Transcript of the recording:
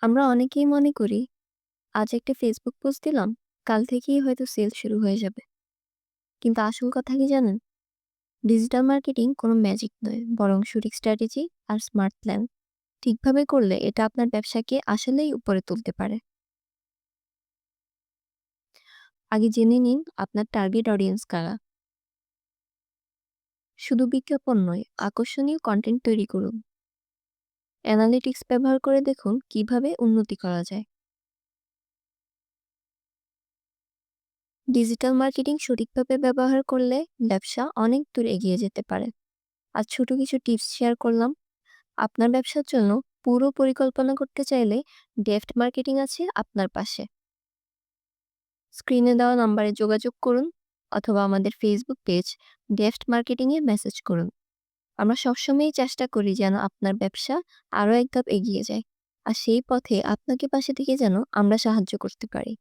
আমরা অনেকেই মনে করি আজ একটা ফেসবুক পোস্ট দিলাম, কাল থেকেই হয়তো সেল শুরু হয়ে যাবে। কিন্তু আসল কথা কি জানেন? ডিজিটাল মার্কেটিং কোনো ম্যাজিক নয়, বরং সঠিক স্ট্র্যাটেজি আর স্মার্ট প্ল্যান ঠিকভাবে করলে এটা আপনার ব্যবসাকে আসলেই উপরে তুলতে পারে। আগে জেনে নিন আপনার টার্গেট অডিয়েন্স কারা। শুধু বিজ্ঞাপন নয়, আকর্ষণীয় কন্টেন্ট তৈরি করুন। অ্যানালিটিক্স ব্যবহার করে দেখুন কিভাবে উন্নতি করা যায়। ডিজিটাল মার্কেটিং সঠিকভাবে ব্যবহার করলে ব্যবসা অনেক দূর এগিয়ে যেতে পারে। আর ছোট কিছু টিপস শেয়ার করলাম। আপনার ব্যবসার জন্য পুরো পরিকল্পনা করতে চাইলে ডেপ্থ মার্কেটিং আছে আপনার পাশে। স্ক্রিনে দেওয়া নাম্বারে যোগাযোগ করুন অথবা আমাদের ফেসবুক পেজ ডেপ্থ মার্কেটিংয়ে মেসেজ করুন। আমরা সবসময়ই চেষ্টা করি যেন আপনার ব্যবসা আরও এক ধাপ এগিয়ে যায়। আর সেই পথে আপনাকে পাশে থেকে যেন আমরা সাহায্য করতে পারি।